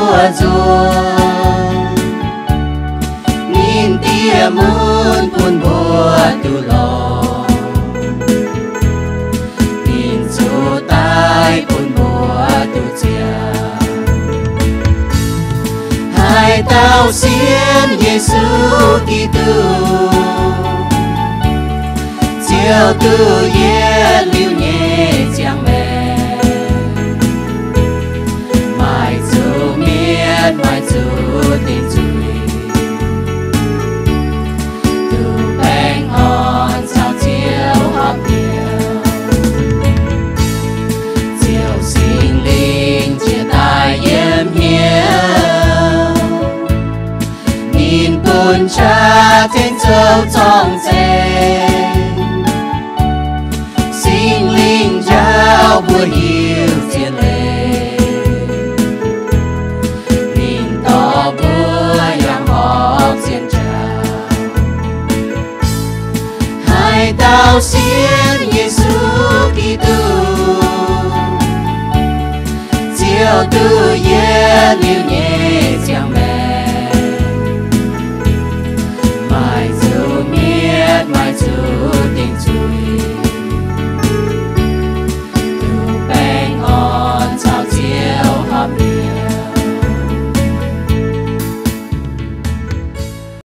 Chúa Giêsu nhìn tia muốn buồn bùa tu lo nhìn Chúa tai buồn bùa tu chia hai tao xiên Giêsu Kitô chiều tu ye liu nhẹ chẳng mẹ mai dù miên mai dù tình chui tu bèn hòn sao chiều hấp nhiều chiều sinh linh chia tay yếm hiếu nhìn buồn cha trên châu trong dê sinh linh trao bùa hiếu chiến lệ nhìn to bùa yang họp chiến trao hai tao xiên Giêsu Kitô chiều tu ye liu nhẹ